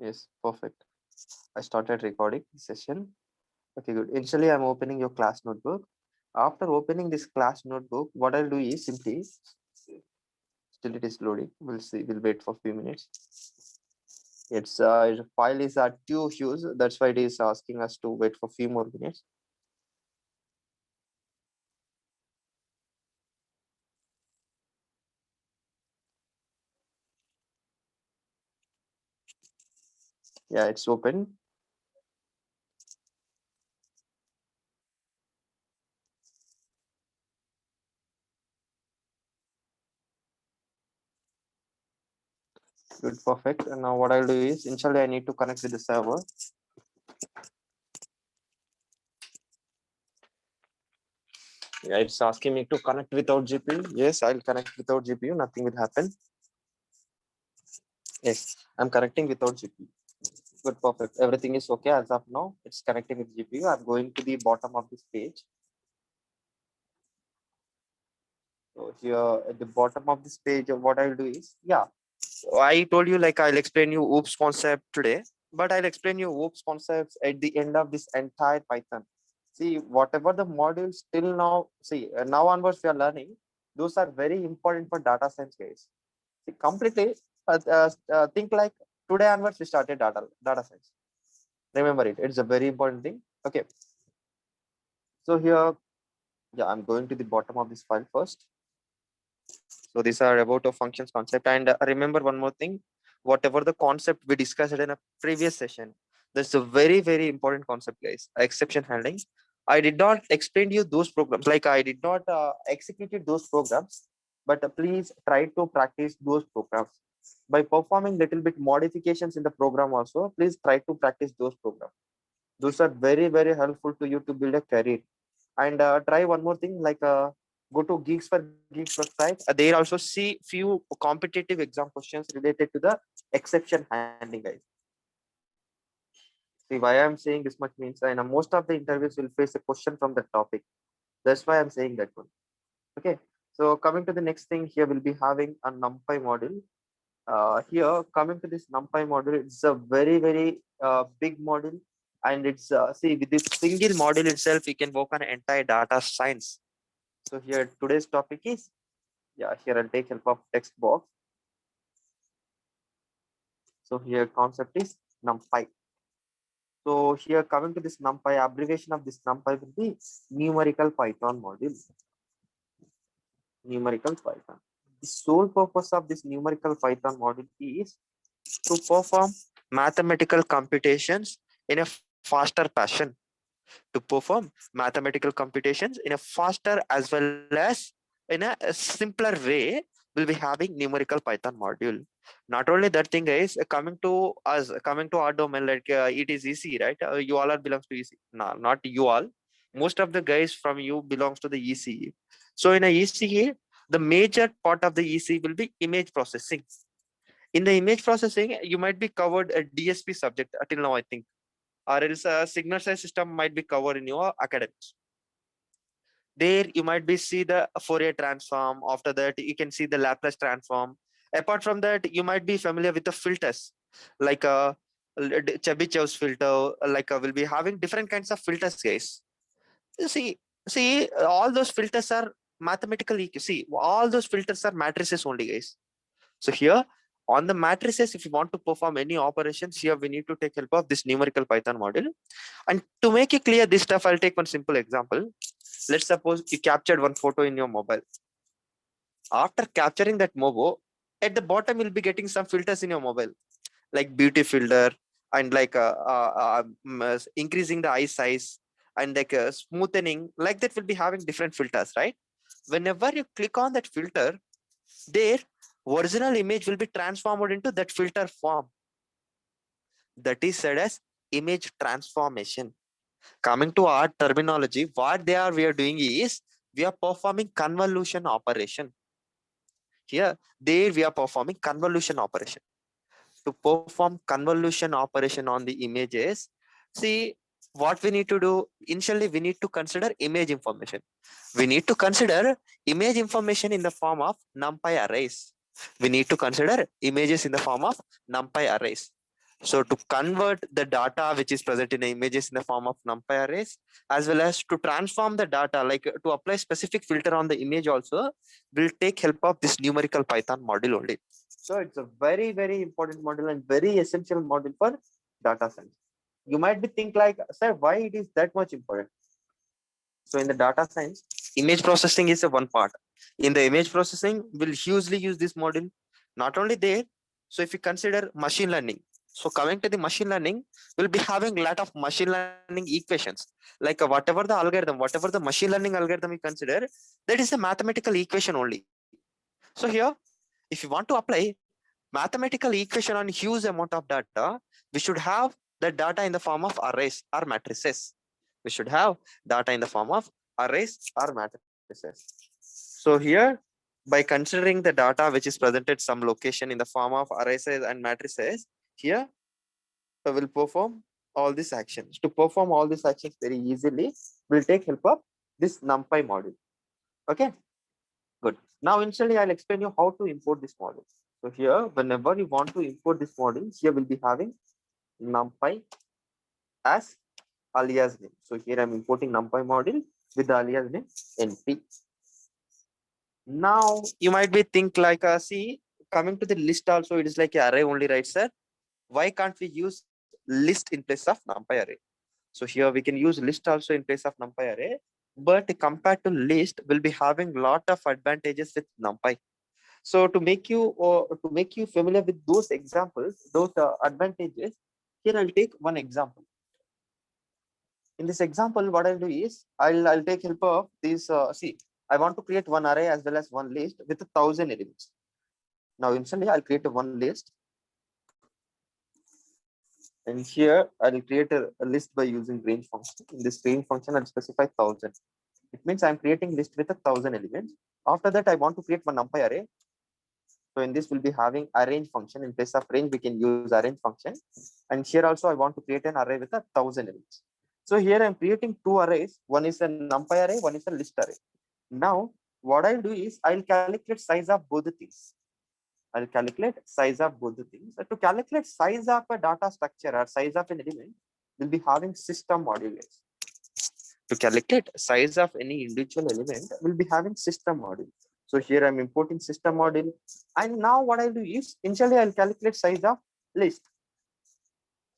Yes, perfect. I started recording the session. Okay, good. Initially, I'm opening your class notebook. After opening this class notebook, what I'll do is simply, still it is loading. We'll see. We'll wait for a few minutes. Its file is at too huge. That's why it is asking us to wait for a few more minutes. Yeah, it's open. Good, perfect. And now what I'll do is, initially, I need to connect with the server. Yeah, it's asking me to connect without GPU. Yes, I'll connect without GPU. Nothing will happen. Yes, I'm connecting without GPU. Good, perfect. Everything is okay as of now. It's connecting with GPU. I'm going to the bottom of this page. So here at the bottom of this page, what I'll do is, yeah, I told you like I'll explain you OOPS concept today, but I'll explain you OOPS concepts at the end of this entire Python. See, whatever the modules till now, see, now onwards we are learning, those are very important for data science guys. See, completely think like today onwards we started data science. Remember it. It's a very important thing. Okay. So here, yeah, I'm going to the bottom of this file first. So these are about a functions concept. And remember one more thing, whatever the concept we discussed in a previous session, that's a very, very important concept, guys. Exception handling. I did not explain to you those programs, like I did not execute those programs, but please try to practice those programs. By performing little bit modifications in the program also, please try to practice those programs. Those are very, very helpful to you to build a career. And try one more thing, like go to Geeks for Geeks website. There also see few competitive exam questions related to the exception handling, guys. See why I'm saying this much means, and most of the interviews will face a question from the topic. That's why I'm saying that one. Okay. So coming to the next thing, here we'll be having a NumPy module. Here coming to this NumPy module, it's a very, very big module, and it's see, with this single module itself, you can work on entire data science. So here today's topic is, yeah, here I'll take help of text box. So here concept is NumPy. So here coming to this NumPy, abbreviation of this NumPy will be numerical Python module. Numerical Python. The sole purpose of this numerical Python module is to perform mathematical computations in a faster fashion. To perform mathematical computations in a faster as well as in a simpler way, we'll be having numerical Python module. Not only that thing, guys, coming to us, coming to our domain, like it is easy, right? You all are belongs to EC. No, not you all. Most of the guys from you belongs to the ECE. So in a ECE, the major part of the ECE will be image processing. In the image processing, you might be covered a DSP subject until now, I think, or else a signal size system might be covered in your academics. There you might be see the Fourier transform. After that, you can see the Laplace transform. Apart from that, you might be familiar with the filters, like Chebyshev's filter. Like we'll be having different kinds of filters, guys. You see, all those filters are mathematically. See, all those filters are matrices only, guys. So here on the matrices, if you want to perform any operations, here we need to take help of this numerical Python model. And to make it clear this stuff, I'll take one simple example. Let's suppose you captured one photo in your mobile. After capturing that mobile, at the bottom you'll be getting some filters in your mobile, like beauty filter and like increasing the eye size and like smoothening. Like that will be having different filters, right? Whenever you click on that filter, their original image will be transformed into that filter form. That is said as image transformation. Coming to our terminology, what we are doing is we are performing convolution operation. Here, there we are performing convolution operation. To perform convolution operation on the images, see what we need to do. Initially, we need to consider image information. We need to consider image information in the form of NumPy arrays. We need to consider images in the form of NumPy arrays. So to convert the data which is present in the images in the form of NumPy arrays, as well as to transform the data, like to apply specific filter on the image also, will take help of this numerical Python module only. So it's a very, very important module and very essential module for data science. You might be think like, sir, why it is that much important? So in the data science, image processing is a one part. In the image processing, we'll hugely use this module. Not only there, so if you consider machine learning, so coming to the machine learning, we'll be having a lot of machine learning equations. Like whatever the algorithm, whatever the machine learning algorithm you consider, that is a mathematical equation only. So here, if you want to apply mathematical equation on huge amount of data, we should have the data in the form of arrays or matrices. We should have data in the form of arrays or matrices. So here, by considering the data which is presented some location in the form of arrays and matrices, here we will perform all these actions. To perform all these actions very easily, we'll take help of this NumPy module. Okay, good. Now initially I'll explain you how to import this module. So here, whenever you want to import this module, here we'll be having NumPy as alias name. So here I'm importing NumPy module with the alias name NP. Now you might be think like, see, coming to the list also, it is like an array only, right, sir? Why can't we use list in place of NumPy array? So here we can use list also in place of NumPy array, but compared to list, we'll be having lot of advantages with NumPy. So to make you familiar with those examples, those advantages, here I'll take one example. In this example, what I'll do is I'll take help of this. See, I want to create one array as well as one list with 1,000 elements. Now instantly I'll create one list, and here I'll create a list by using range function. In this range function, I'll specify 1,000. It means I'm creating list with 1,000 elements. After that, I want to create one NumPy array. So in this, we'll be having arrange function. In place of range, we can use arrange function. And here also, I want to create an array with 1,000 elements. So here I'm creating two arrays. One is a NumPy array, one is a list array. Now, what I'll do is I'll calculate size of both the things. I'll calculate size of both the things. To calculate size of a data structure or size of an element, we'll be having system modules. To calculate size of any individual element, we'll be having system module. So here I'm importing system module. And now what I'll do is initially I'll calculate size of list.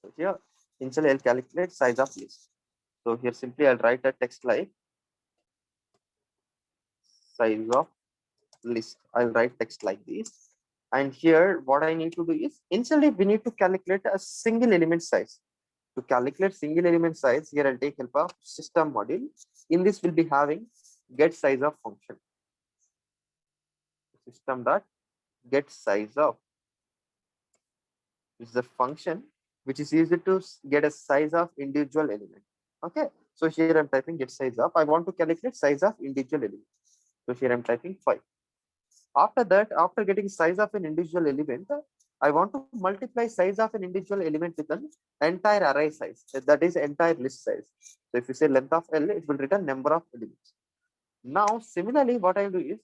So here initially I'll calculate size of list. So here simply I'll write a text like size of list. I'll write text like this. And here what I need to do is initially we need to calculate a single element size. To calculate single element size, here I'll take help of system module. In this we'll be having get size of function. System dot get size of is the function which is used to get a size of individual element. Okay, so here I'm typing get size of. I want to calculate size of individual element. So here I'm typing 5. After that, after getting size of an individual element, I want to multiply size of an individual element with an entire array size. That is entire list size. So if you say length of L, it will return number of elements. Now, similarly, what I'll do is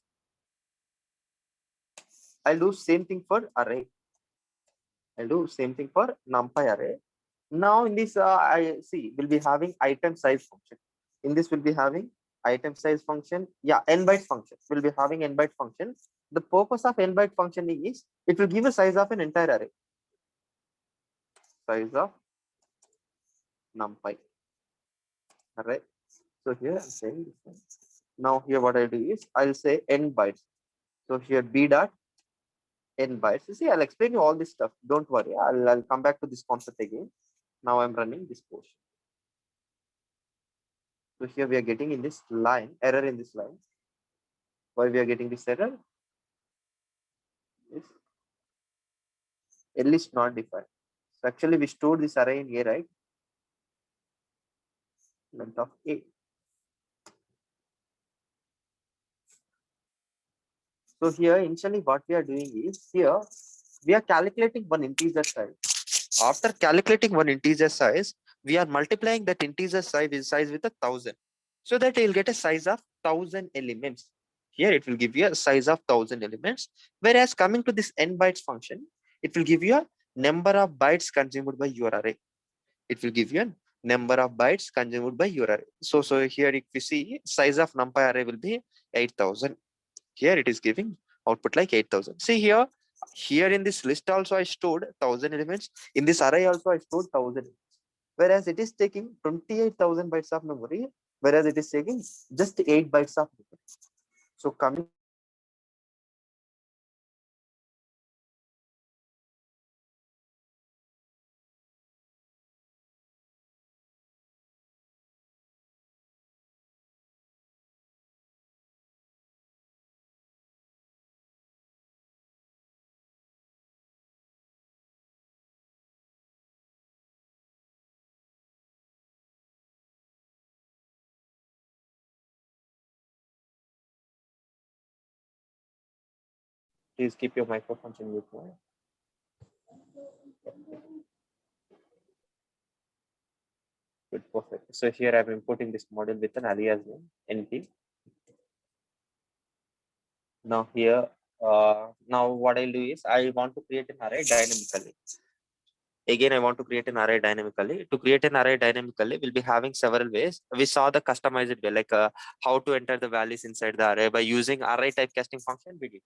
I'll do same thing for array. I'll do same thing for NumPy array. Now in this, I see we'll be having item size function. In this, we'll be having item size function. Yeah, n byte function. We'll be having n byte function. The purpose of n byte function is it will give a size of an entire array. Size of NumPy array. So here I'm saying this one. Now here what I do is I'll say n bytes. So here b dot n bytes. You see, I'll explain you all this stuff. Don't worry. I'll come back to this concept again. Now I'm running this portion. So here we are getting in this line, error in this line. Why we are getting this error? Is L is not defined. So actually we stored this array in A, right? Length of A. So here initially what we are doing is here we are calculating one integer size. After calculating one integer size, we are multiplying that integer size with 1,000. So that you'll get a size of 1,000 elements. Here it will give you a size of 1,000 elements. Whereas coming to this n bytes function, it will give you a number of bytes consumed by your array. It will give you a number of bytes consumed by your array. So here if you see, size of numpy array will be 8,000. Here it is giving output like 8,000. See here in this list also I stored 1,000 elements. In this array also I stored 1,000. Whereas it is taking 28,000 bytes of memory, whereas it is taking just 8 bytes of memory. So coming please keep your microphones in mute mode. Good, perfect. So here I'm importing this model with an alias name np. Now here, now what I'll do is I want to create an array dynamically. Again, I want to create an array dynamically. To create an array dynamically, we'll be having several ways. We saw the customized way, like how to enter the values inside the array by using array type casting function. We did.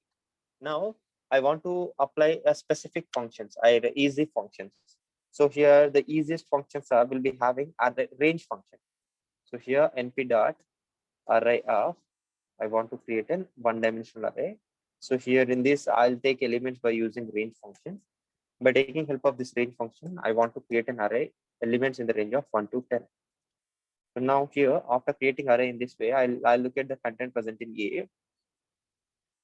Now I want to apply a specific functions, easy functions. So here the easiest functions are will be having array range function. So here np dot array of, I want to create an one-dimensional array. So here in this, I'll take elements by using range function. By taking help of this range function, I want to create an array elements in the range of 1 to 10. So now here, after creating array in this way, I'll look at the content present in A.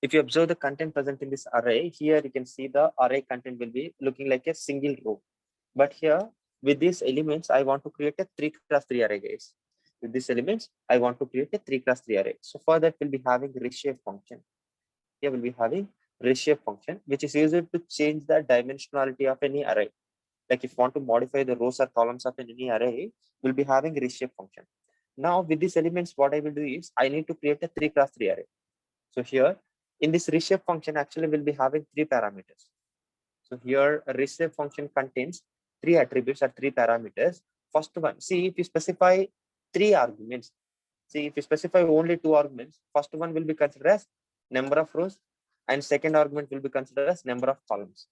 If you observe the content present in this array, here you can see the array content will be looking like a single row. But here, with these elements, I want to create a 3x3 array, guys. With these elements, I want to create a 3x3 array. So for that, we'll be having reshape function. Here we'll be having reshape function, which is used to change the dimensionality of any array. Like if you want to modify the rows or columns of any array, we'll be having reshape function. Now with these elements, what I will do is I need to create a 3x3 array. So here in this reshape function, actually we'll be having 3 parameters. So here a reshape function contains 3 attributes or 3 parameters. First one, see if you specify 3 arguments. See if you specify only 2 arguments, first one will be considered as number of rows and second argument will be considered as number of columns.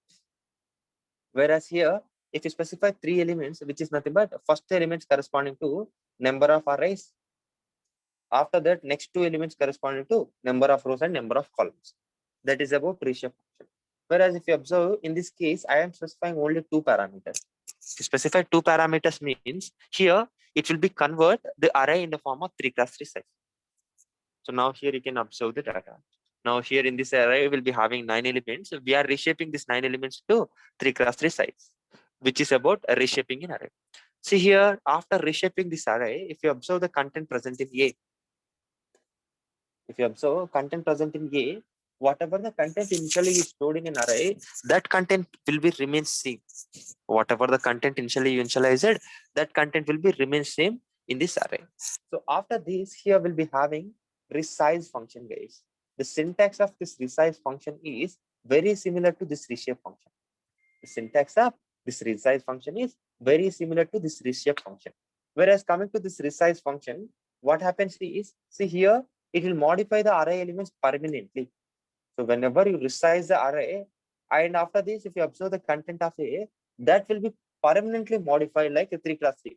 Whereas here, if you specify 3 elements, which is nothing but first elements corresponding to number of arrays. After that, next 2 elements corresponding to number of rows and number of columns. That is about reshape function. Whereas if you observe in this case, I am specifying only 2 parameters. If you specify 2 parameters means here it will be convert the array in the form of 3x3 size. So now here you can observe the data. Now here in this array, we'll be having 9 elements. We are reshaping these 9 elements to 3x3 size, which is about reshaping an array. See here, after reshaping this array, if you observe the content present in A, if you observe content present in A, whatever the content initially is stored in an array, that content will be remain same. Whatever the content initially initialized, that content will be remain same in this array. So after this, here we'll be having resize function, guys. The syntax of this resize function is very similar to this reshape function. The syntax of this resize function is very similar to this reshape function. Whereas coming to this resize function, what happens is, see here, it will modify the array elements permanently. So whenever you resize the array, and after this, if you observe the content of A, that will be permanently modified like a 3x3.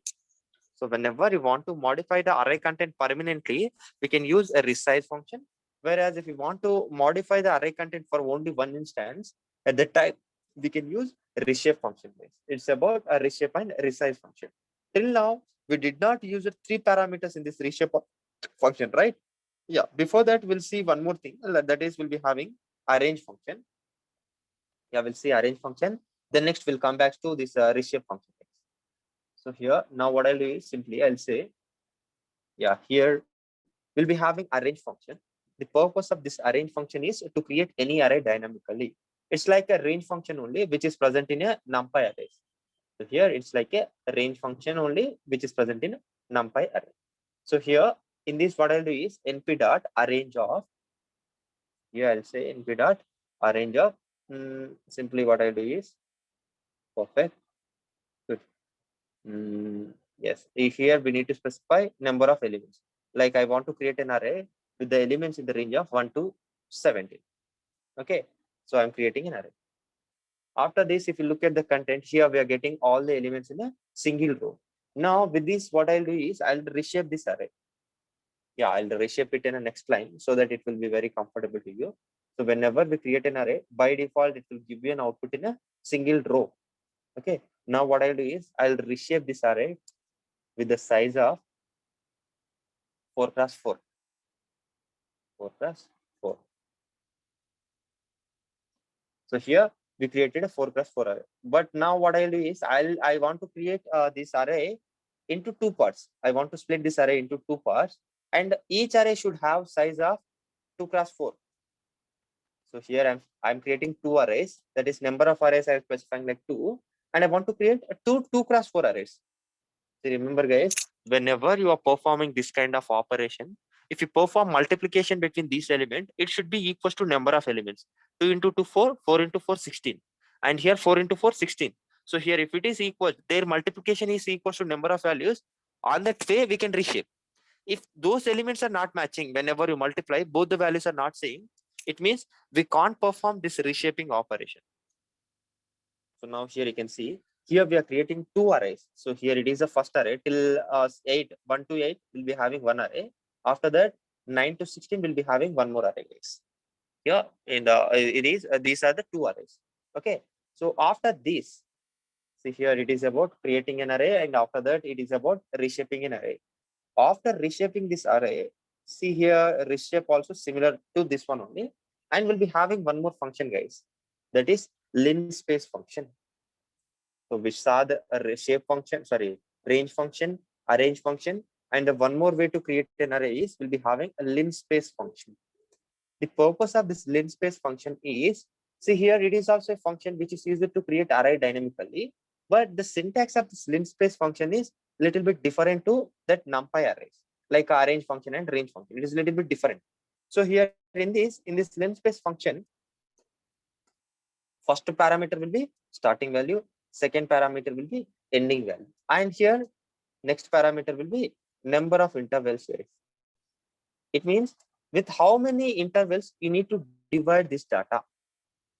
So whenever you want to modify the array content permanently, we can use a resize function. Whereas if you want to modify the array content for only one instance, at that time, we can use reshape function. It's about a reshape and resize function. Till now, we did not use 3 parameters in this reshape function, right? Yeah, before that, we'll see one more thing. That is, we'll be having arrange function. Yeah, we'll see arrange function. Then next, we'll come back to this reshape function. So here, now what I'll do is simply, I'll say, yeah, here we'll be having arrange function. The purpose of this arrange function is to create any array dynamically. It's like a range function only, which is present in a NumPy array. So here, it's like a range function only, which is present in a NumPy array. So here, in this, what I'll do is np dot arrange of. Here I'll say np dot arrange of. Simply what I'll do is Perfect. Good. Yes. Here we need to specify number of elements. Like I want to create an array with the elements in the range of 1 to 17. Okay. So I'm creating an array. After this, if you look at the content here, we are getting all the elements in a single row. Now with this, what I'll do is I'll reshape this array. Yeah, I'll reshape it in the next line so that it will be very comfortable to you. So whenever we create an array, by default, it will give you an output in a single row. Okay. Now what I'll do is I'll reshape this array with the size of 4 cross 4. 4 cross 4. So here we created a 4 cross 4 array. But now what I'll do is I want to create this array into two parts. I want to split this array into two parts, and each array should have size of 2 cross 4. So here I'm creating two arrays. That is number of arrays I'm specifying like 2, and I want to create two cross 4 arrays. So remember guys, whenever you are performing this kind of operation, if you perform multiplication between these elements, it should be equal to number of elements. 2 into 2, 4, 4 into 4, 16. And here 4 into 4, 16. So here if it is equal, their multiplication is equal to number of values. On that way, we can reshape. If those elements are not matching, whenever you multiply, both the values are not same, it means we can't perform this reshaping operation. So now here you can see, here we are creating two arrays. So here it is the first array till 8, 1 to 8 will be having one array. After that, 9 to 16 will be having one more array. Here in the it is these are the two arrays. Okay. So after this, see here it is about creating an array, and after that it is about reshaping an array. After reshaping this array, see here reshape also similar to this one only, and we'll be having one more function, guys. That is linspace function. So we saw the shape function, sorry, range function, arrange function, and the one more way to create an array is we'll be having a linspace function. The purpose of this linspace function is, see here it is also a function which is used to create array dynamically, but the syntax of this linspace function is little bit different to that numpy arrays, like arrange function and range function. It is a little bit different. So here in this linspace function, first parameter will be starting value, second parameter will be ending value, and here next parameter will be number of intervals. It means with how many intervals you need to divide this data.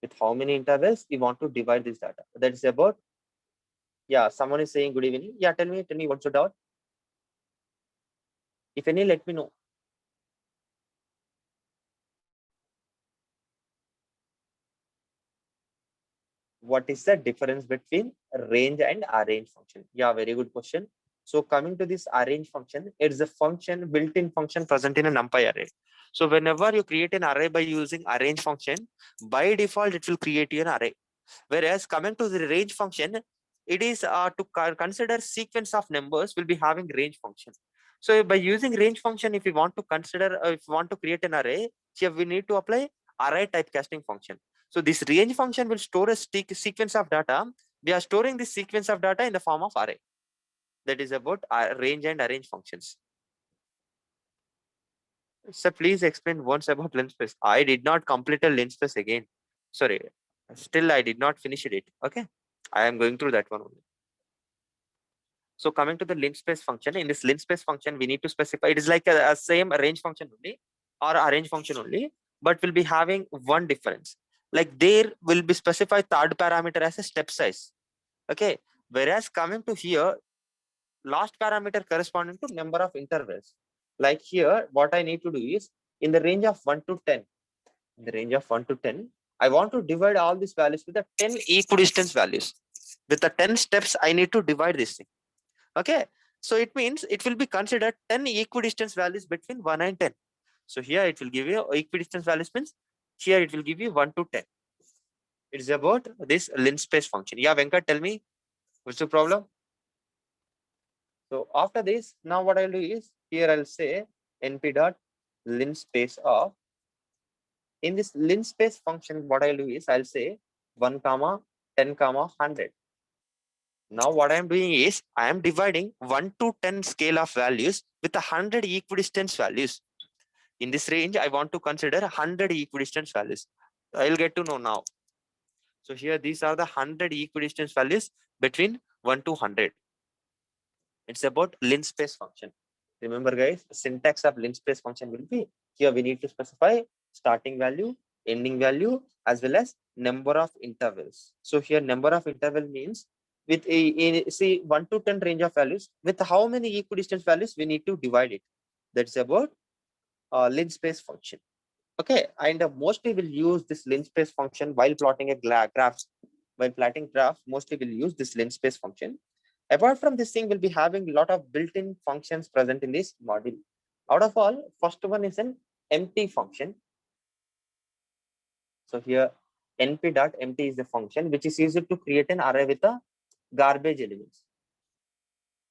With how many intervals you want to divide this data. That is about, yeah, someone is saying good evening. Yeah, tell me what's your doubt? If any, let me know. What is the difference between range and arrange function? Yeah, very good question. So coming to this arrange function, it's a function, built-in function present in a numpy array. So whenever you create an array by using arrange function, by default, it will create you an array. Whereas coming to the range function, it is to consider sequence of numbers will be having range function. So by using range function, if we want to consider, if we want to create an array, here we need to apply array typecasting function. So this range function will store a sequence of data. We are storing this sequence of data in the form of array. That is about range and arrange functions. So please explain once about linspace. I did not complete a linspace again. Sorry, still I did not finish it. Okay, I am going through that one only. So coming to the linspace function, in this linspace function, we need to specify, it is like a same range function only or arrange function only, but will be having one difference. Like there will be specified third parameter as a step size. Okay. Whereas coming to here, last parameter corresponding to number of intervals. Like here, what I need to do is in the range of 1 to 10, in the range of 1 to 10, I want to divide all these values with the 10 equidistance values. With the 10 steps, I need to divide this thing. Okay, so it means it will be considered 10 equidistance values between 1 and 10. So here it will give you equidistance values means here it will give you 1 to 10. It's about this linspace function. Yeah, Venkat, tell me what's the problem? So after this, now what I'll do is here I'll say np dot linspace of, in this linspace function, what I'll do is I'll say 1 comma 10 comma 100. Now what I am doing is I am dividing 1 to 10 scale of values with 100 equidistance values. In this range, I want to consider 100 equidistance values. I'll get to know now. So here, these are the 100 equidistance values between 1 to 100. It's about linspace function. Remember guys, syntax of linspace function will be, here we need to specify starting value, ending value, as well as number of intervals. So here number of interval means with see 1 to 10 range of values, with how many equidistance values we need to divide it. That's about linspace function. Okay, and mostly we'll use this linspace function while plotting a graph. While plotting graphs, mostly we'll use this linspace function. Apart from this thing, we'll be having a lot of built-in functions present in this module. Out of all, first one is an empty function. So here, np.empty is the function which is used to create an array with the garbage elements.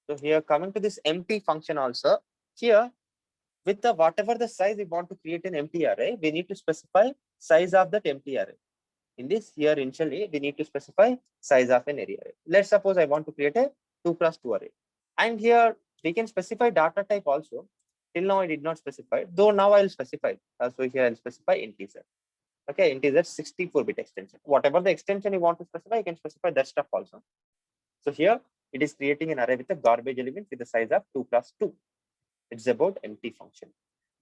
So here, coming to this empty function also, here with the whatever the size we want to create an empty array, we need to specify size of that empty array. In this here initially, we need to specify size of an array. Let's suppose I want to create a 2 cross 2 array. And here we can specify data type also. Till now I did not specify, though now I'll specify. So here I'll specify integer. Okay, integer 64-bit extension. Whatever the extension you want to specify, you can specify that stuff also. So here it is creating an array with a garbage element with the size of 2 cross 2. It's about empty function.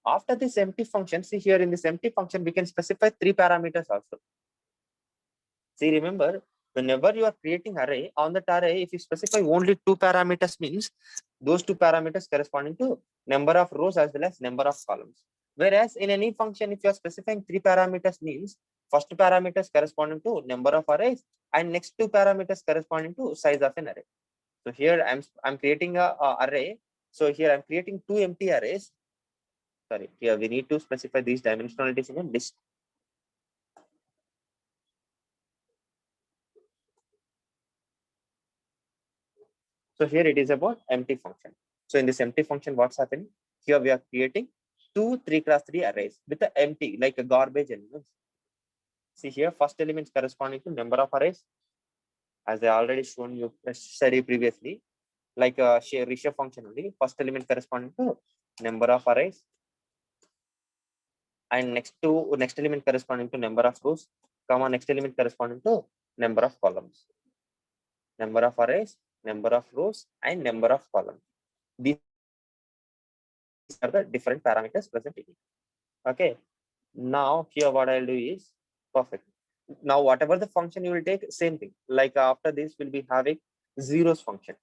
After this empty function, see here in this empty function, we can specify 3 parameters also. See, remember, whenever you are creating array, on that array, if you specify only 2 parameters, means those 2 parameters corresponding to number of rows as well as number of columns. Whereas in any function, if you are specifying 3 parameters, means first parameters corresponding to number of arrays and next 2 parameters corresponding to size of an array. So here I'm creating a array. So here I'm creating 2 empty arrays. Sorry, here we need to specify these dimensionalities in a list. So here it is about empty function. So in this empty function, what's happening? Here we are creating 2 3 cross 3 arrays with the empty, like a garbage element. See here, first element corresponding to number of arrays, as I already shown you study previously, like a Risha function only. First element corresponding to number of arrays, and next element corresponding to number of rows, comma next element corresponding to number of columns. Number of arrays, number of rows, and number of columns. These are the different parameters present in it. Okay. Now here what I'll do is perfect. Now whatever the function you will take, same thing. Like after this, we'll be having zeros function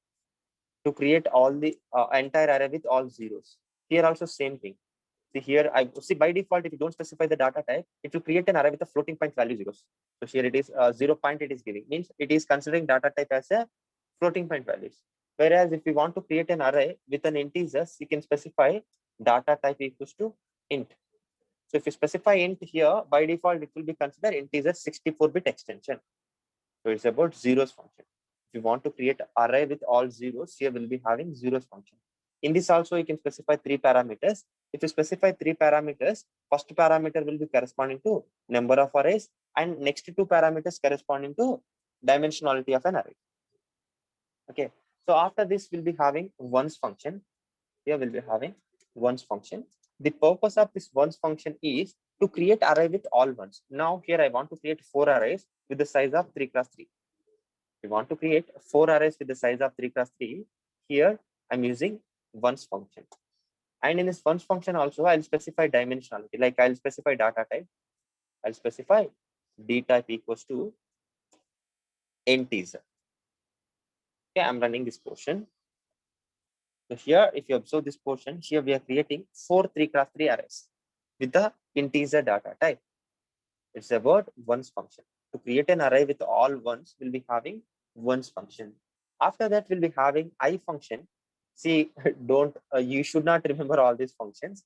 to create all the entire array with all zeros. Here also same thing. See here, I see by default, if you don't specify the data type, it will create an array with a floating point value zeros. So here it is 0 point it is giving, means it is considering data type as a floating point values. Whereas if you want to create an array with an integers, you can specify data type equals to int. So if you specify int here, by default, it will be considered integer 64-bit extension. So it's about zeros function. If you want to create array with all zeros, here we'll be having zeros function. In this also, you can specify 3 parameters. If you specify 3 parameters, first parameter will be corresponding to number of arrays, and next 2 parameters corresponding to dimensionality of an array. Okay. So after this, we'll be having ones function. Here we'll be having ones function. The purpose of this ones function is to create array with all ones. Now here I want to create 4 arrays with the size of 3 cross 3. We want to create 4 arrays with the size of 3 cross 3. Here I'm using ones function. And in this ones function also, I'll specify dimensionality. Like I'll specify data type. I'll specify d type equals to integer. Okay, I'm running this portion. So here, if you observe this portion, here we are creating 4 3 cross 3 arrays with the integer data type. It's about ones function. To create an array with all ones, we'll be having ones function. After that, we'll be having I function. See, you should not remember all these functions,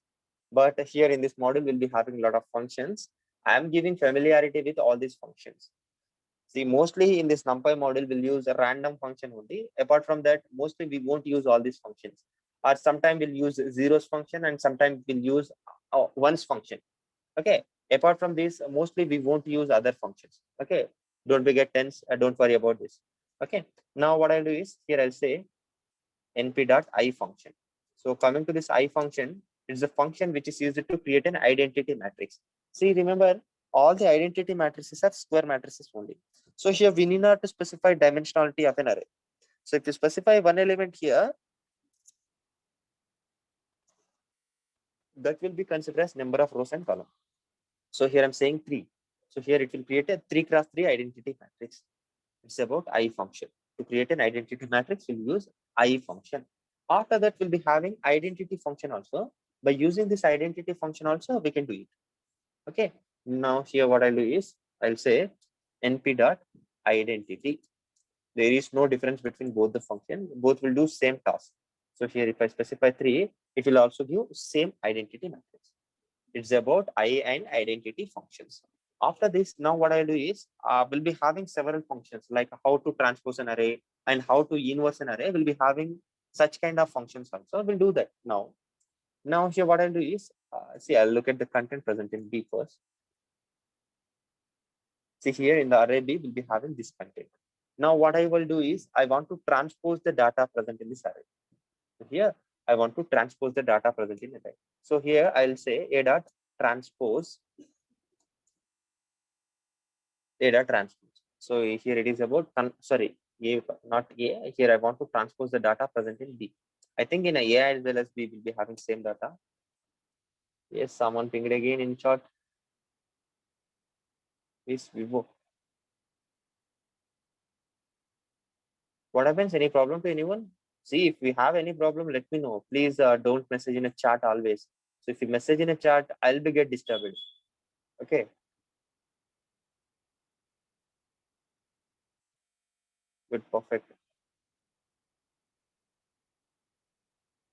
but here in this module, we'll be having a lot of functions. I'm giving familiarity with all these functions. See, mostly in this NumPy model, we'll use a random function only. Apart from that, mostly we won't use all these functions. Or sometimes we'll use zeros function, and sometimes we'll use ones function. Okay. Apart from this, mostly we won't use other functions. Okay. Don't be get tense. Don't worry about this. Okay. Now what I'll do is here I'll say np.I function. So coming to this I function, it's a function which is used to create an identity matrix. See, remember all the identity matrices are square matrices only. So here we need not to specify dimensionality of an array. So if you specify one element here, that will be considered as number of rows and columns. So here I'm saying 3. So here it will create a 3 cross 3 identity matrix. It's about I function. To create an identity matrix, we'll use I function. After that, we'll be having identity function also. By using this identity function also, we can do it. Okay. Now here what I'll do is, I'll say np dot identity. There is no difference between both the function. Both will do same task. So here if I specify 3, it will also give same identity matrix. It's about I and identity functions. After this, now what I'll do is, we'll be having several functions like how to transpose an array and how to inverse an array. We'll be having such kind of functions also. We'll do that now. Now here what I'll do is, see, I'll look at the content present in B first. See here in the array B, we'll be having this content. Now what I will do is, I want to transpose the data present in this array. So here, I want to transpose the data present in array. So here I'll say a dot transpose data transpose. So here it is about, sorry, A, not A. Here I want to transpose the data present in B. I think in A as well as B will be having same data. Yes, someone pinged again in chat. Is Vivo. What happens? Any problem to anyone? See, if we have any problem, let me know. Please don't message in a chat always. So if you message in a chat, I'll be get disturbed. Okay. Good, perfect.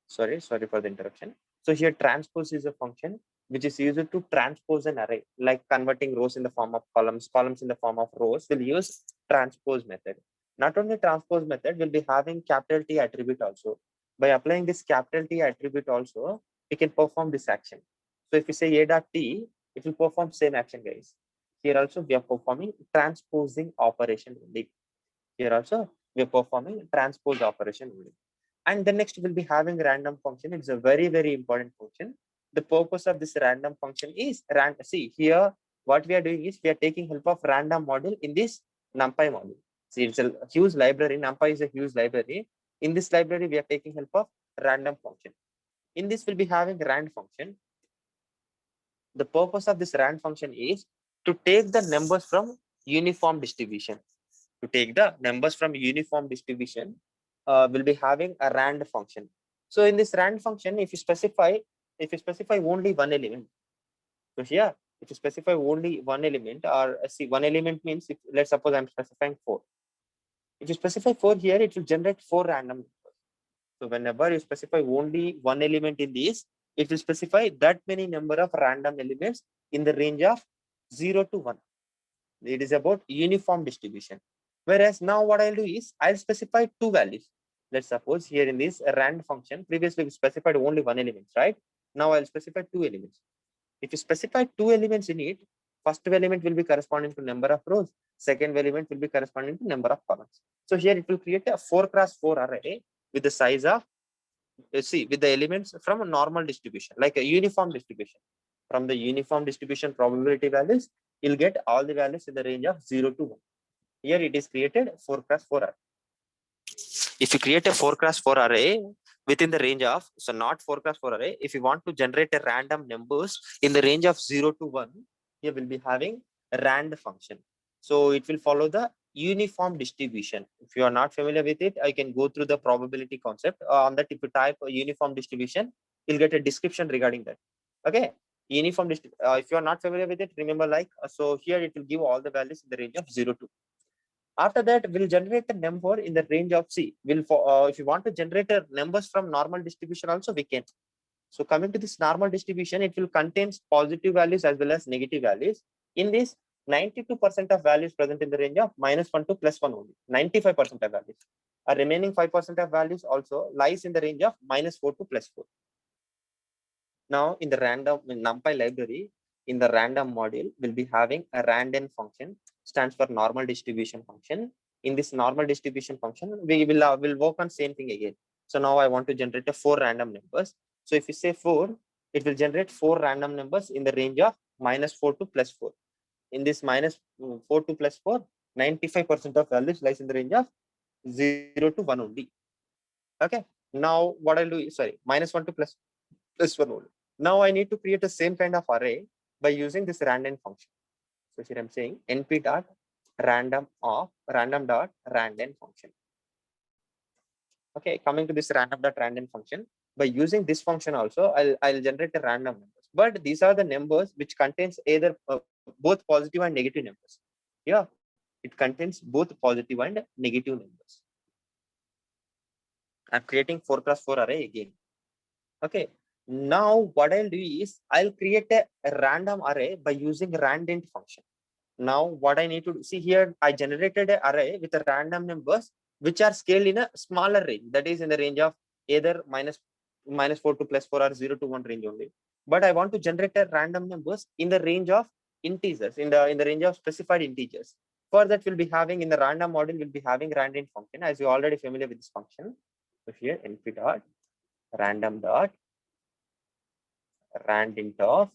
Sorry for the interruption. So here transpose is a function which is used to transpose an array, like converting rows in the form of columns, columns in the form of rows. We'll use transpose method. Not only transpose method, we'll be having capital T attribute also. By applying this capital T attribute also, we can perform this action. So if we say a dot t, it will perform same action, guys. Here also we are performing transposing operation only. Here also we are performing transpose operation only. And the next we'll be having random function. It's a very, very important function. The purpose of this random function is see here, what we are doing is we are taking help of random module in this NumPy module. See, it's a huge library. NumPy is a huge library. In this library, we are taking help of random function. In this, we'll be having rand function. The purpose of this rand function is to take the numbers from uniform distribution. To take the numbers from uniform distribution, we'll be having a rand function. So in this rand function, if you specify only one element, so here if you specify only one element, or see, one element means, if let's suppose I'm specifying 4. If you specify 4 here, it will generate 4 random numbers. So whenever you specify only one element in this, it will specify that many number of random elements in the range of 0 to 1. It is about uniform distribution. Whereas now what I'll do is, I'll specify 2 values. Let's suppose here in this rand function, previously we specified only one element, right? Now I'll specify 2 elements. If you specify 2 elements in it, first element will be corresponding to number of rows, second element will be corresponding to number of columns. So here it will create a 4 cross 4 array with the size of, see, with the elements from a normal distribution, like a uniform distribution. From the uniform distribution probability values, you'll get all the values in the range of 0 to 1. Here it is created 4 cross 4 array. If you create a 4 cross 4 array within the range of, so not 4 cross 4 array, if you want to generate a random numbers in the range of 0 to 1, here we'll be having a rand function. So it will follow the uniform distribution. If you are not familiar with it, I can go through the probability concept. On that, if you type a uniform distribution, you'll get a description regarding that. Okay. Uniform distribution. If you are not familiar with it, remember, like, so here it will give all the values in the range of 0 to. After that, we'll generate a number in the range of C. If you want to generate numbers from normal distribution also, we can. So coming to this normal distribution, it will contain positive values as well as negative values. In this, 92% of values present in the range of -1 to +1 only. 95% of values. A remaining 5% of values also lies in the range of -4 to +4. Now, in the random NumPy library, in the random module, we'll be having a random function, stands for normal distribution function. In this normal distribution function, we will work on same thing again. So now I want to generate a 4 random numbers. So if you say 4, it will generate 4 random numbers in the range of -4 to +4. in this minus 4 to plus 4, 95% of values lies in the range of 0 to 1 only. Okay. Now what I'll do is, sorry, minus 1 to plus 1 only. Now I need to create the same kind of array by using this random function. So here I'm saying np dot random dot random function. Okay, coming to this random dot random function, by using this function also, I'll generate a random numbers. But these are the numbers which contains either both positive and negative numbers. Yeah, it contains both positive and negative numbers. I'm creating 4x4 array again. Okay. Now what I'll do is I'll create a random array by using randint function. Now what I need to do, see here, I generated an array with a random numbers which are scaled in a smaller range, that is in the range of either minus 4 to plus 4 or 0 to 1 range only. But I want to generate a random numbers in the range of integers, in the range of specified integers. For that, we'll be having in the random model, we'll be having randint function, as you're already familiar with this function. So here np dot random dot randint of,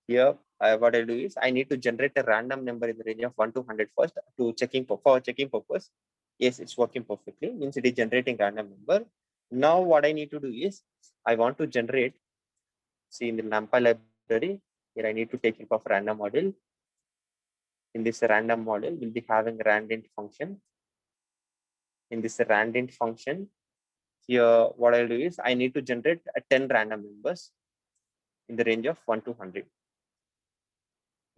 here what I do is I need to generate a random number in the range of 1 to 100 first to for checking purpose. Yes, it's working perfectly, means it is generating random number. Now what I need to do is I want to generate, see in the NumPy library, here I need to take it of random model. In this random model, we'll be having randint function. In this randint function, here what I'll do is I need to generate 10 random numbers in the range of 1 to 100.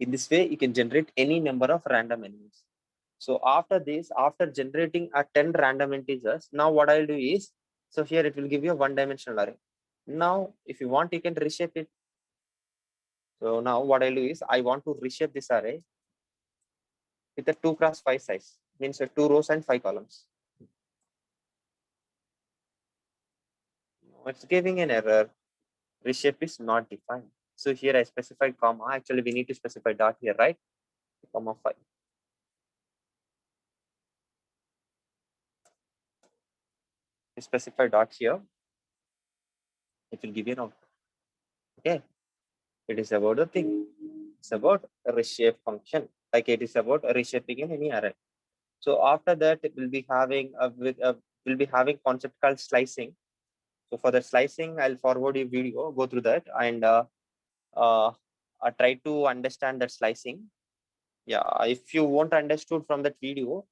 In this way, you can generate any number of random elements. So after this, after generating a 10 random integers, now what I'll do is, so here it will give you a one-dimensional array. Now, if you want, you can reshape it. So now what I'll do is, I want to reshape this array with a 2x5 size, means 2 rows and 5 columns. It's giving an error. Reshape is not defined. So here I specified comma. Actually, we need to specify dot here, right? Comma 5. Specify dot here. It will give you an output. Okay. It is about the thing. It's about a reshape function. Like it is about reshaping in any array. So after that, it will be having will be having concept called slicing. So for the slicing, I'll forward you video, go through that and try to understand that slicing. Yeah, if you won't understood from that video,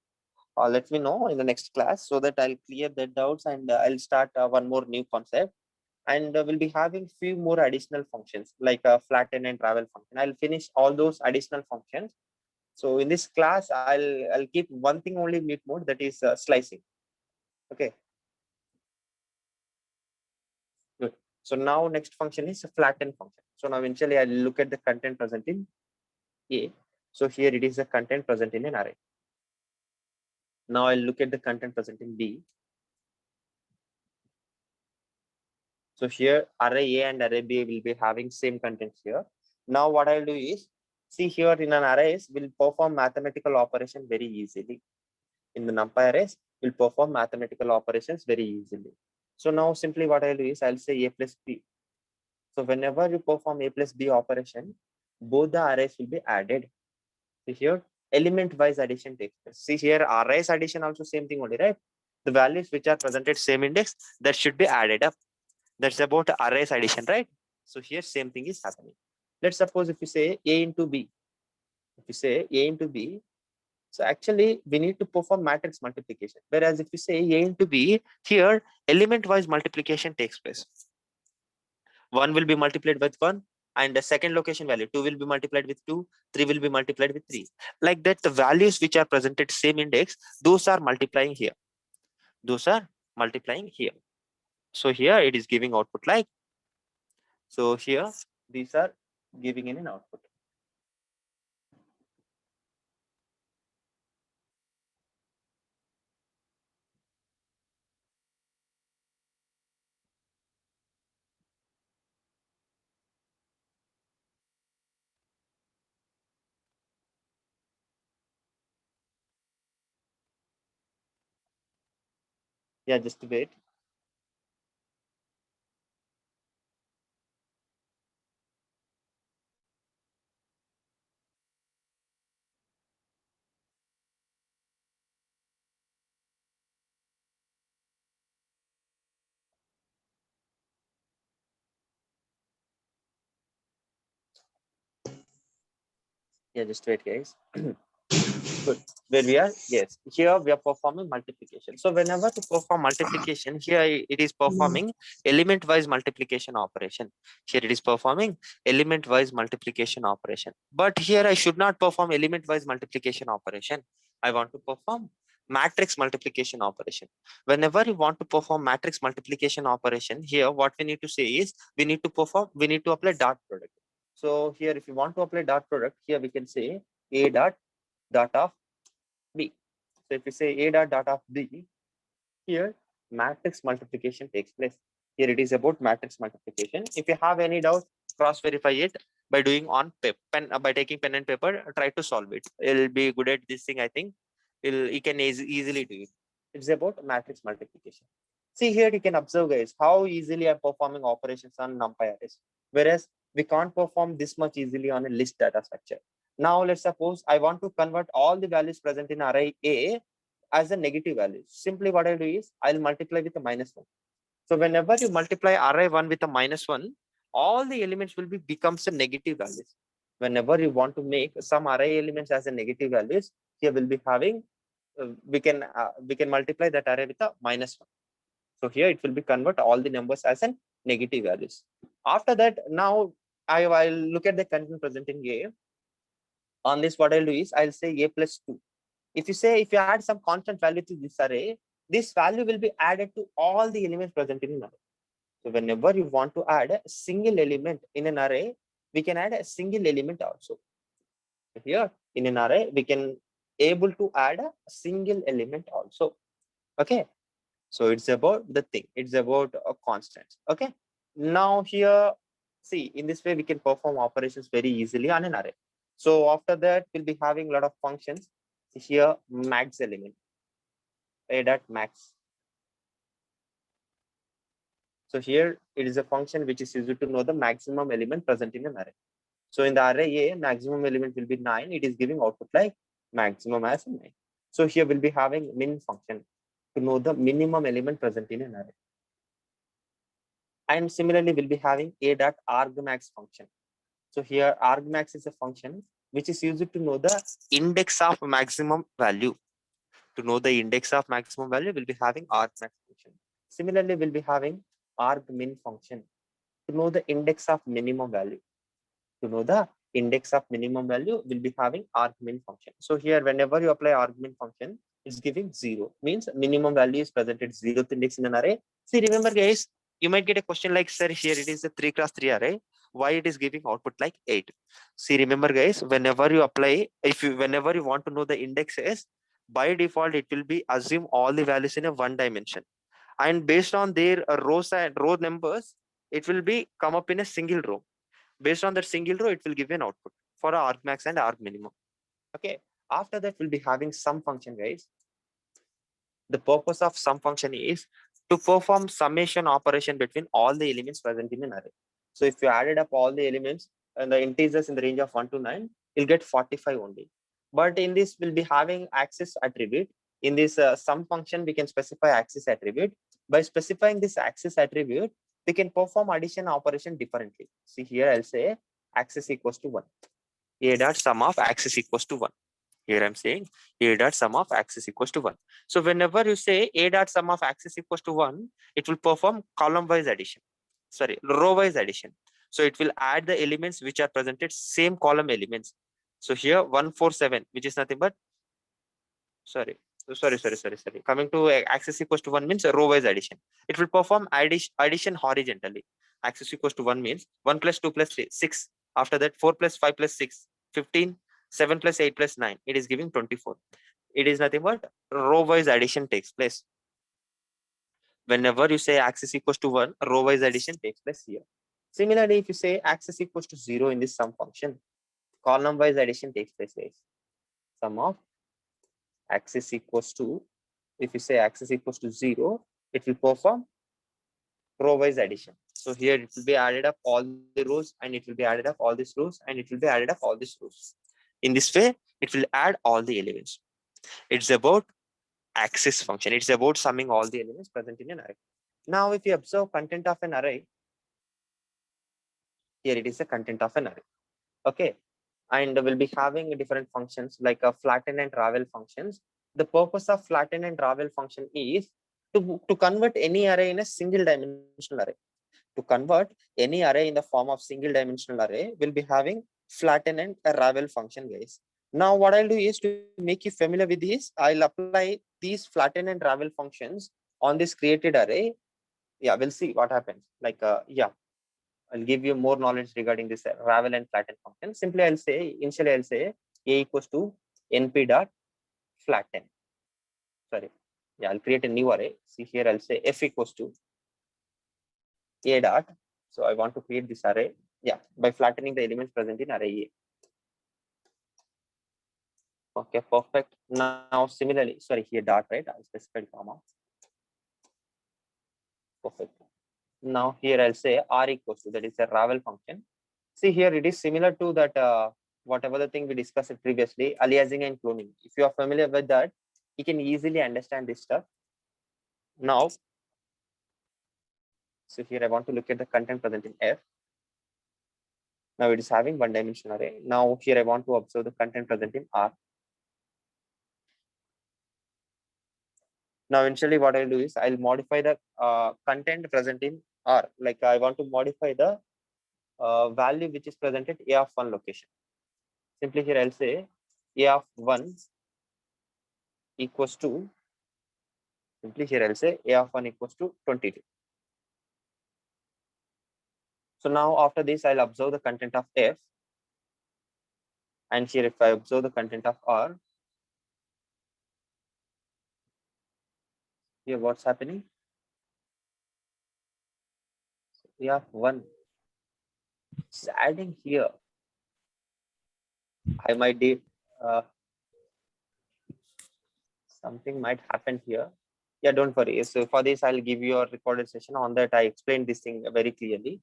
let me know in the next class so that I'll clear the doubts and I'll start one more new concept. And we'll be having few more additional functions like flatten and travel function. I'll finish all those additional functions. So in this class, I'll keep one thing only mute mode, that is slicing. Okay. Good. So now next function is a flatten function. So now eventually I'll look at the content present in A. So here it is the content present in an array. Now I'll look at the content present in B. So here array A and array B will be having same contents here. Now what I'll do is, see here in an arrays, will perform mathematical operation very easily. In the NumPy arrays, will perform mathematical operations very easily. So now simply what I'll do is I'll say A plus B. So whenever you perform A plus B operation, both the arrays will be added. See here, element-wise addition takes place. See here, arrays addition also same thing only, right? The values which are presented same index, that should be added up. That's about arrays addition, right? So here same thing is happening. Let's suppose if you say A into B. If you say A into B, so actually we need to perform matrix multiplication. Whereas if you say A into B, here element-wise multiplication takes place. 1 will be multiplied with 1, and the second location value 2 will be multiplied with 2, 3 will be multiplied with 3. Like that, the values which are presented same index, those are multiplying here. Those are multiplying here. So here it is giving output like, so here these are giving in an output. Yeah, just wait. Yeah, just wait, guys. Good. Where we are? Yes. Here we are performing multiplication. So whenever to perform multiplication, here it is performing element-wise multiplication operation. Here it is performing element-wise multiplication operation. But here I should not perform element-wise multiplication operation. I want to perform matrix multiplication operation. Whenever you want to perform matrix multiplication operation, here what we need to say is we need to apply dot product. So here if you want to apply dot product, here we can say a dot of B. So if you say A dot of B, here matrix multiplication takes place. Here it is about matrix multiplication. If you have any doubt, cross verify it by doing on pen by taking pen and paper. Try to solve it. It'll be good at this thing. I think you can easily do it. It's about matrix multiplication. See here you can observe, guys, how easily I'm performing operations on NumPy arrays, whereas we can't perform this much easily on a list data structure. Now let's suppose I want to convert all the values present in array A as a negative value. Simply what I'll do is I'll multiply with a -1. So whenever you multiply array 1 with a -1, all the elements will be becomes a negative values. Whenever you want to make some array elements as a negative values, here we'll be having we can multiply that array with a -1. So here it will be convert all the numbers as a negative values. After that, now I'll look at the content present in A. On this, what I'll do is I'll say A plus 2. If you add some constant value to this array, this value will be added to all the elements present in an array. So whenever you want to add a single element in an array, we can add a single element also. Here in an array, we can able to add a single element also. Okay. So it's about the thing. It's about a constant. Okay. Now here, see, in this way, we can perform operations very easily on an array. So after that, we'll be having a lot of functions. Here, max element, a dot max. So here it is a function which is used to know the maximum element present in an array. So in the array A, maximum element will be 9. It is giving output like maximum as 9. So here we'll be having min function to know the minimum element present in an array. And similarly, we'll be having a dot argmax function. So here argmax is a function which is used to know the index of maximum value. To know the index of maximum value, we'll be having argmax function. Similarly, we'll be having argmin function to know the index of minimum value. To know the index of minimum value, we'll be having argmin function. So here, whenever you apply argmin function, it's giving 0. Means minimum value is presented 0th index in an array. See, remember, guys, you might get a question like, sir, here it is a 3x3 array. Why it is giving output like 8? See, remember, guys, whenever you apply, whenever you want to know the indexes, by default, it will be assume all the values in a one dimension. And based on their rows and row numbers, it will be come up in a single row. Based on that single row, it will give an output for a argmax and argminimum. Okay. After that, we'll be having sum function, guys. The purpose of sum function is to perform summation operation between all the elements present in an array. So if you added up all the elements and the integers in the range of 1 to 9, you'll get 45 only. But in this, we'll be having axis attribute. In this sum function, we can specify axis attribute. By specifying this axis attribute, we can perform addition operation differently. See here, I'll say axis equals to 1. A dot sum of axis equals to 1. Here I'm saying A dot sum of axis equals to 1. So whenever you say A dot sum of axis equals to 1, it will perform column wise addition. Sorry, row wise addition. So it will add the elements which are presented same column elements. So here 147, which is nothing but sorry. Coming to axis equals to 1 means row wise addition. It will perform addition horizontally. Axis equals to 1 means 1 plus 2 plus 3, 6. After that, 4 plus 5 plus 6, 15. 7 plus 8 plus 9. It is giving 24. It is nothing but row wise addition takes place. Whenever you say axis equals to 1, row wise addition takes place here. Similarly, if you say axis equals to 0 in this sum function, column wise addition takes place, guys. Sum of axis equals to, if you say axis equals to 0, it will perform row wise addition. So here it will be added up all the rows and it will be added up all these rows and it will be added up all these rows. In this way, it will add all the elements. It's about axis function. It's about summing all the elements present in an array. Now, if you observe content of an array, here it is the content of an array. Okay. and we'll be having different functions like a flatten and ravel functions. The purpose of flatten and ravel function is to convert any array in a single dimensional array. To convert any array in the form of single dimensional array, we'll be having flatten and a ravel function, guys. Now, what I'll do is to make you familiar with this, I'll apply these flatten and ravel functions on this created array. Yeah, we'll see what happens. Like, yeah, I'll give you more knowledge regarding this ravel and flatten function. Simply, I'll say, initially, I'll say a equals to np dot flatten. Sorry. Yeah, I'll create a new array. See here, I'll say f equals to a dot. So I want to create this array. Yeah, by flattening the elements present in array A. Okay, perfect. Now, similarly, sorry, here dot, right? I'll specify comma. Perfect. Now here I'll say r equals to, that is a ravel function. See here, it is similar to that whatever the thing we discussed previously, aliasing and cloning. If you are familiar with that, you can easily understand this stuff. Now, so here I want to look at the content present in F. Now it is having one dimensional array. Now here I want to observe the content present in R. Now initially what I'll do is I'll modify the content present in R. Like I want to modify the value which is present at A of 1 location. Simply here I'll say A of 1 equals to, simply here I'll say A of 1 equals to 22. So now after this, I'll observe the content of F. And here if I observe the content of R, here what's happening? We have 1. It's adding here. I might do something might happen here. Yeah, don't worry. So for this, I'll give you a recorded session. On that, I explained this thing very clearly.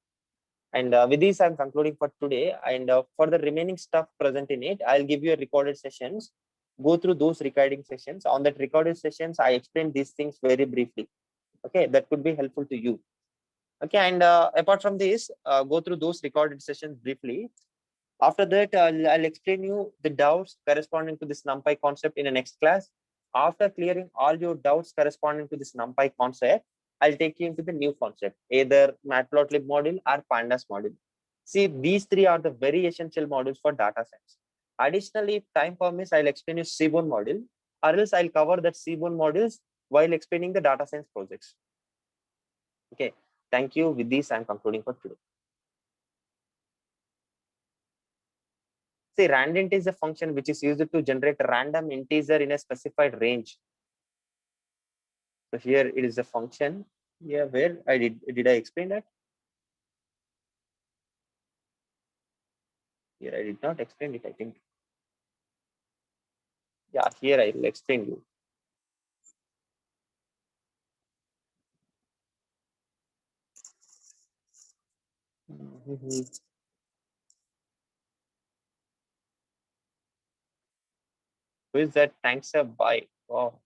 And with this, I'm concluding for today. And for the remaining stuff present in it, I'll give you a recorded sessions. Go through those recording sessions. On that recorded sessions, I explained these things very briefly. Okay, that could be helpful to you. Okay, and apart from this, go through those recorded sessions briefly. After that, I'll explain you the doubts corresponding to this NumPy concept in the next class. After clearing all your doubts corresponding to this NumPy concept, I'll take you into the new concept, either Matplotlib module or Pandas module. See, these three are the very essential modules for data science. Additionally, if time permits, I'll explain you Seaborn module, or else I'll cover that Seaborn modules while explaining the data science projects. Okay, thank you. With this, I'm concluding for today. See, randint is a function which is used to generate a random integer in a specified range. So here it is a function here where did I explain that? Here I did not explain it, I think. Yeah, here I will explain you. Who is that? Thanks a bye. Wow.